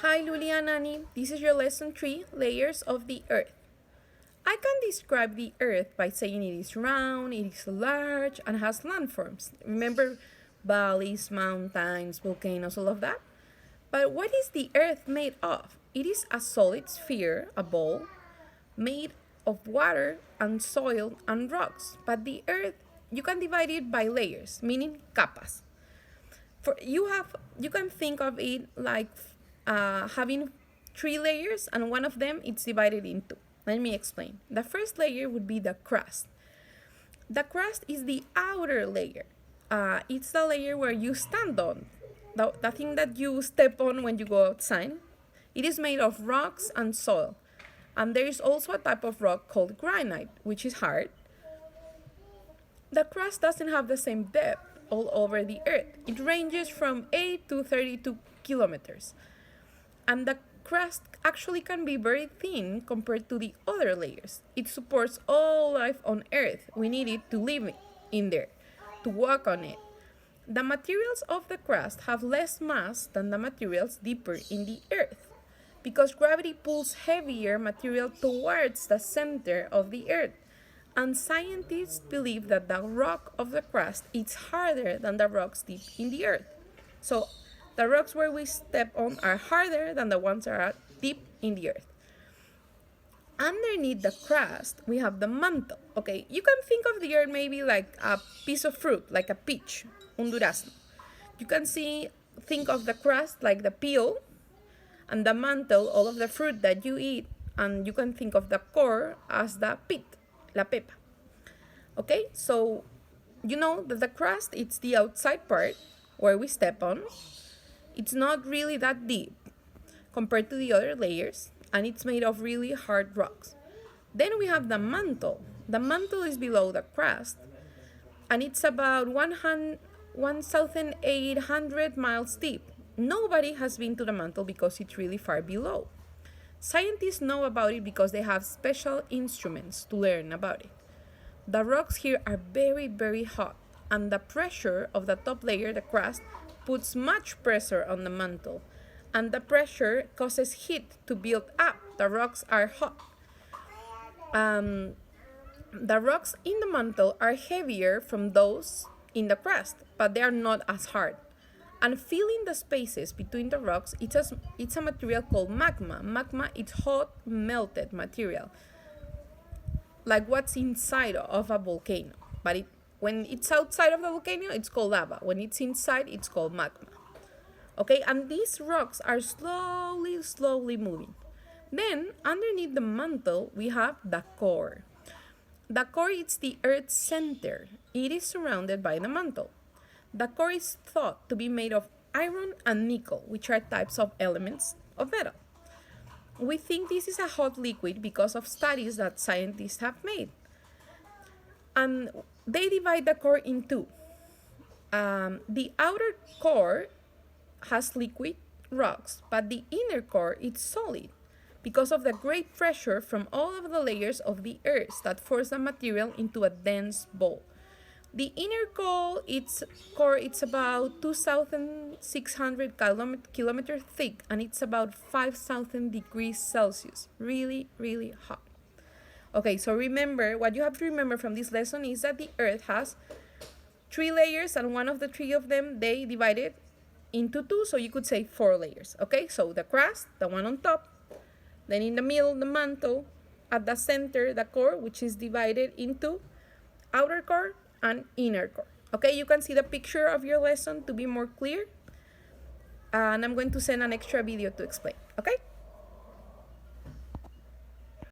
Hi Luli and Annie, this is your lesson 3, Layers of the Earth. I can describe the Earth by saying it is round, it is large, and has landforms. Remember valleys, mountains, volcanoes, all of that? But what is the Earth made of? It is a solid sphere, a ball, made of water and soil and rocks. But the Earth, you can divide it by layers, meaning capas. You can think of it like having 3 layers, and one of them it's divided into. Let me explain. The first layer would be the crust. The crust is the outer layer. It's the layer where you stand on, the thing that you step on when you go outside. It is made of rocks and soil. And there is also a type of rock called granite, which is hard. The crust doesn't have the same depth all over the Earth. It ranges from 8 to 32 kilometers. And the crust actually can be very thin compared to the other layers. It supports all life on Earth. We need it to live in there, to walk on it. The materials of the crust have less mass than the materials deeper in the Earth, because gravity pulls heavier material towards the center of the Earth. And scientists believe that the rock of the crust is harder than the rocks deep in the Earth. So the rocks where we step on are harder than the ones that are deep in the Earth. Underneath the crust, we have the mantle. Okay, you can think of the Earth maybe like a piece of fruit, like a peach, un durazno. You can think of the crust like the peel, and the mantle, all of the fruit that you eat, and you can think of the core as the pit, la pepa. Okay, so you know that the crust, it's the outside part where we step on. It's not really that deep compared to the other layers, and it's made of really hard rocks. Then we have the mantle. The mantle is below the crust, and it's about 1,800 miles deep. Nobody has been to the mantle because it's really far below. Scientists know about it because they have special instruments to learn about it. The rocks here are very, very hot, and the pressure of the top layer, the crust, puts much pressure on the mantle, and the pressure causes heat to build up. The rocks are hot. The rocks in the mantle are heavier from those in the crust, but they are not as hard. And filling the spaces between the rocks, it's a material called magma. Magma is hot, melted material, like what's inside of a volcano. But when it's outside of the volcano, it's called lava. When it's inside, it's called magma. Okay, and these rocks are slowly moving. Then, underneath the mantle, we have the core. The core is the Earth's center. It is surrounded by the mantle. The core is thought to be made of iron and nickel, which are types of elements of metal. We think this is a hot liquid because of studies that scientists have made. And they divide the core in two. The outer core has liquid rocks, but the inner core is solid because of the great pressure from all of the layers of the Earth that force the material into a dense ball. The inner core, it's about 2,600 kilometers thick, and it's about 5,000 degrees Celsius. Really, really hot. Okay, so remember, what you have to remember from this lesson is that the Earth has 3 layers, and one of the 3 of them, they divided into 2, so you could say 4 layers. Okay, so the crust, the one on top, then in the middle, the mantle, at the center, the core, which is divided into outer core and inner core. Okay, you can see the picture of your lesson to be more clear. And I'm going to send an extra video to explain. Okay?